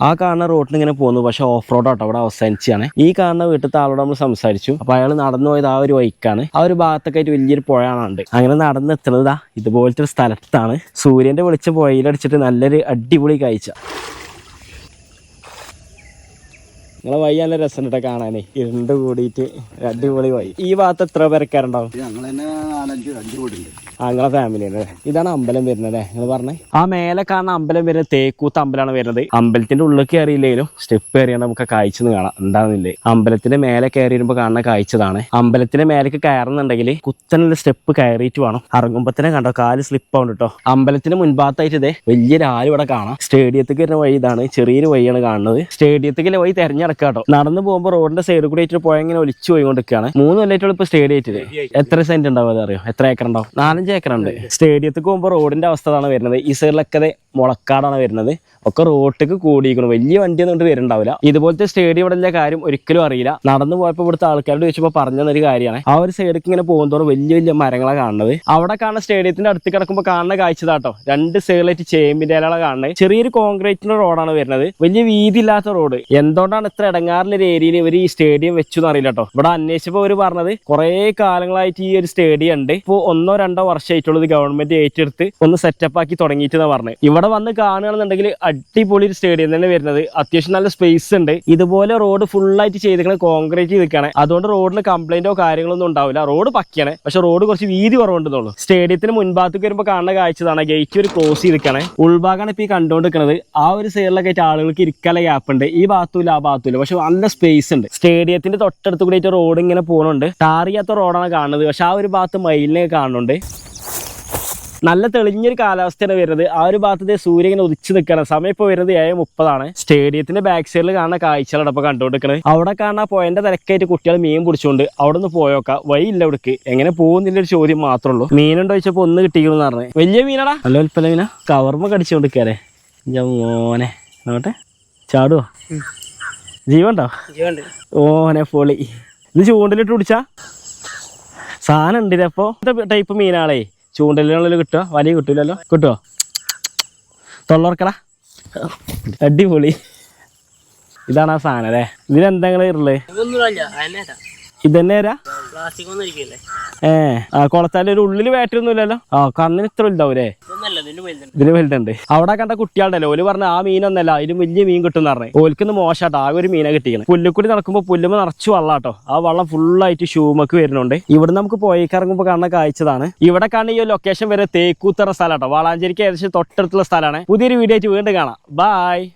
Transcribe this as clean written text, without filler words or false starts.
ആ കാണുന്ന റോഡിൽ ഇങ്ങനെ പോകുന്നു. പക്ഷെ ഓഫ് റോഡ് ആട്ടോ അവിടെ അവസാനിച്ചാണ്. ഈ കാണുന്ന വീട്ടിലത്തെ ആളോട് നമ്മൾ സംസാരിച്ചു. അപ്പൊ അയാൾ നടന്നു പോയത് ആ ഒരു വഴിക്കാണ്. ആ ഒരു ഭാഗത്തൊക്കെ ആയിട്ട് വലിയൊരു പുഴയാണുണ്ട്. അങ്ങനെ നടന്നെത്തുന്നത് ഇതുപോലത്തെ ഒരു സ്ഥലത്താണ്. സൂര്യന്റെ വെളിച്ചം പുഴയിലടിച്ചിട്ട് നല്ലൊരു അടിപൊളി കാഴ്ച. നിങ്ങളെ വഴി നല്ല രസമുണ്ട് കാണാനേ, ഇരുണ്ട് കൂടിയിട്ട് അടിപൊളി വഴി. ഈ ഭാഗത്ത് എത്ര പേരക്കാരുണ്ടാവും? നിങ്ങളെ ഫാമിലിയാണ്. ഇതാണ് അമ്പലം വരുന്നത് അല്ലേ നിങ്ങൾ പറഞ്ഞേ? ആ മേലെ കാണുന്ന അമ്പലം വരുന്നത് തേക്കൂത്ത് അമ്പലമാണ് വരുന്നത്. അമ്പലത്തിന്റെ ഉള്ളിൽ കയറിയില്ലെങ്കിലും സ്റ്റെപ്പ് കയറിയാണ് നമുക്ക് കാഴ്ച കാണാം. എന്താണെന്നില്ലേ, അമ്പലത്തിന്റെ മേലെ കയറി വരുമ്പോൾ കാണുന്ന കാഴ്ചതാണ്. അമ്പലത്തിന്റെ മേലേക്ക് കയറുന്നുണ്ടെങ്കിൽ കുത്തനുള്ള സ്റ്റെപ്പ് കയറിയിട്ട് വേണം. ഇറങ്ങുമ്പത്തന്നെ കണ്ടോ കാല് സ്ലിപ്പ് ആവുണ്ട് കേട്ടോ. അമ്പലത്തിന്റെ മുൻഭാഗത്തായിട്ട് ഇതേ വലിയൊരു ആല് ഇവിടെ കാണാം. സ്റ്റേഡിയത്തേക്ക് വരുന്ന വഴി ഇതാണ്, ചെറിയൊരു വഴിയാണ് കാണുന്നത്. സ്റ്റേഡിയത്തേക്ക് വഴി തെരഞ്ഞെടുക്കാട്ടോ. നടന്നു പോകുമ്പോൾ റോഡിന്റെ സൈഡിൽ കൂടെ ആയിട്ട് പോയ ഇങ്ങനെ ഒലിച്ചു പോയിക്കൊണ്ടിരിക്കുകയാണ്. 3 കൊല്ലമായിട്ടുള്ള ഇപ്പൊ സ്റ്റേഡിയത്തില് എത്ര സെന്റ് ഉണ്ടാവും അതറിയോ? എത്ര ഏക്കർ ഉണ്ടാവും? 4-5 ഏക്കർ ഉണ്ട്. സ്റ്റേഡിയത്തേക്ക് പോകുമ്പോൾ റോഡിന്റെ അവസ്ഥ ആണ് വരുന്നത്. ഈ സൈഡിലൊക്കെ മുളക്കാടാണ് വരുന്നത്. ഒക്കെ റോട്ടിക്ക് കൂടിയിരിക്കണം. വലിയ വണ്ടിയൊന്നും കൊണ്ട് വരുന്നുണ്ടാവില്ല. ഇതുപോലത്തെ സ്റ്റേഡിയം ഇവിടെ കാര്യം ഒരിക്കലും അറിയില്ല. നടന്നു പോയപ്പോൾ ഇവിടുത്തെ ആൾക്കാരോട് ചോദിച്ചപ്പോൾ പറഞ്ഞൊരു കാര്യമാണ്, ആ ഒരു സൈഡിലേക്ക് ഇങ്ങനെ പോകുന്നതോറും വലിയ വലിയ മരങ്ങളാണ് കാണുന്നത്. അവിടെ കാണുന്ന സ്റ്റേഡിയത്തിന്റെ അടുത്ത് കിടക്കുമ്പോൾ കാണുന്ന കാഴ്ചതാട്ടോ. 2 സൈഡിലായിട്ട് ചേമ്പിന്റെ ഇലകളാണ് കാണുന്നത്. ചെറിയൊരു കോൺക്രീറ്റിന്റെ റോഡാണ് വരുന്നത്. വലിയ വീതി ഇല്ലാത്ത റോഡ്. എന്തുകൊണ്ടാണ് ഇത്ര ഇടങ്ങാറിന്റെ ഒരു ഏരിയയിൽ ഇവർ ഈ സ്റ്റേഡിയം വെച്ചു എന്ന് അറിയില്ല കേട്ടോ. ഇവിടെ അന്വേഷിച്ചപ്പോൾ അവർ പറഞ്ഞത് കുറെ കാലങ്ങളായിട്ട് ഈ ഒരു സ്റ്റേഡിയം ഉണ്ട്. ഇപ്പോൾ 1-2 വർഷമായിട്ടുള്ളത് ഗവൺമെന്റ് ഏറ്റെടുത്ത് ഒന്ന് സെറ്റപ്പ് ആക്കി തുടങ്ങിയിട്ടെന്ന് പറഞ്ഞത്. ഇവിടെ വന്ന് കാണുകയാണെന്നുണ്ടെങ്കിൽ അടിപൊളി ഒരു സ്റ്റേഡിയം തന്നെ വരുന്നത്. അത്യാവശ്യം നല്ല സ്പേസ് ഉണ്ട്. ഇതുപോലെ റോഡ് ഫുള്ളായിട്ട് ചെയ്തിരിക്കുന്നത് കോൺക്രീറ്റ് ചെയ്തിരിക്കുകയാണ്. അതുകൊണ്ട് റോഡിന് കംപ്ലൈന്റോ കാര്യങ്ങളൊന്നും ഉണ്ടാവില്ല. റോഡ് പക്കയാണ്, പക്ഷെ റോഡ് കുറച്ച് വീതി കുറവുണ്ടെന്നുള്ളൂ. സ്റ്റേഡിയത്തിന് മുൻഭാഗത്തേക്ക് വരുമ്പോൾ കാണുന്ന കാഴ്ചതാണ് ഗേറ്റ് ഒരു ക്ലോസ് ചെയ്തിരിക്കുകയാണ്. ഉൾഭാഗമാണ് ഇപ്പൊ ഈ കണ്ടുകൊണ്ടിരിക്കുന്നത്. ആ ഒരു സൈഡിലൊക്കെ ആയിട്ട് ആളുകൾക്ക് ഇരിക്കാനുള്ള ഗ്യാപ്പ് ഉണ്ട്. ഈ ഭാഗത്തുമില്ല ആ ഭാഗത്തുമില്ല, പക്ഷെ നല്ല സ്പേസ് ഉണ്ട്. സ്റ്റേഡിയത്തിന്റെ തൊട്ടടുത്ത് കൂടിയിട്ട് റോഡ് ഇങ്ങനെ പോകുന്നുണ്ട്. ടാർ ചെയ്യാത്ത റോഡാണ് കാണുന്നത്, പക്ഷെ ആ ഒരു ഭാഗത്ത് മയിലിനെ കാണുന്നുണ്ട്. നല്ല തെളിഞ്ഞൊരു കാലാവസ്ഥയാണ് വരുന്നത്. ആ ഒരു ഭാഗത്ത് സൂര്യൻ ഇങ്ങനെ ഉദിച്ചു നിൽക്കണം. സമയം ഇപ്പോൾ വരുന്നത് 7:30. സ്റ്റേഡിയത്തിന്റെ ബാക്ക് സൈഡിൽ കാണുന്ന കാഴ്ചകളാണ് ഇപ്പോൾ കണ്ടുകൊണ്ടിരിക്കുന്നത്. അവിടെ കാണുന്ന പോയിന്റ് തിരക്കായിട്ട് കുട്ടികൾ മീൻ പിടിച്ചുകൊണ്ട് അവിടെ നിന്ന് പോയോക്കാം. വഴിയില്ല ഇവിടേക്ക്, എങ്ങനെ പോകുന്നില്ലൊരു ചോദ്യം മാത്രമേ ഉള്ളൂ. മീനുണ്ടോ ചോദിച്ചപ്പോൾ ഒന്ന് കിട്ടിയെന്ന് പറഞ്ഞു. വലിയ മീനാടാ, നല്ല വലുപ്പമുള്ള മീനാ. കവർമ്മ കടിച്ചുകൊണ്ടിരിക്കാരെ മോനെ. നോട്ടെ ചാടുവോ? ജീവണ്ടോ? ഓനെ പൊളി. ഇത് ചൂണ്ടലിട്ട് പിടിച്ചാ സാധനം ഉണ്ട്. അപ്പൊ ടൈപ്പ് മീനാളേ ചൂണ്ടലിനുള്ളിൽ കിട്ടുക, വലിയ കിട്ടൂലല്ലോ. കിട്ടുവോ? തൊള്ളർക്കടാ, അടിപൊളി. ഇതാണ് ആ സാധനം അല്ലേ? ഇതിലെന്തെങ്കിലും ഉള്ളേ? ഇതന്നെരാ കുളത്താല് ഒരു ഉള്ളില് ബാറ്ററി ഇല്ലല്ലോ. കണ്ണിന് ഇത്ര വലുതാവൂലേ? ഇതിന് വലുതുണ്ട്. അവിടെ കണ്ട കുട്ടികളുണ്ടല്ലോ, ഓല് പറഞ്ഞ ആ മീനൊന്നല്ല, അതിലും വലിയ മീൻ കിട്ടും എന്ന് പറഞ്ഞേ. ഓൽക്കൊന്ന് മോശാട്ടോ, ആകെ ഒരു മീനെ കിട്ടിക്കണം. പുല്ലുക്കുടി നടക്കുമ്പോൾ പുല്ലുമ്പോ നിറച്ചു വെള്ളാട്ടോ. ആ വെള്ളം ഫുള്ളായിട്ട് ഷൂമക്ക് വരുന്നുണ്ട്. ഇവിടെ നമുക്ക് പോയിക്കിറങ്ങുമ്പോൾ കാണുന്ന കാഴ്ചതാണ്. ഇവിടെ കാണുന്ന ഈ ലൊക്കേഷൻ വരെ തേക്കൂത്തറ സ്ഥലമാട്ടോ. വളാഞ്ചേരിക്ക് ഏകദേശം തൊട്ടടുത്തുള്ള സ്ഥലമാണ്. പുതിയൊരു വീഡിയോ ആയിട്ട് വീണ്ടും കാണാം. ബൈ.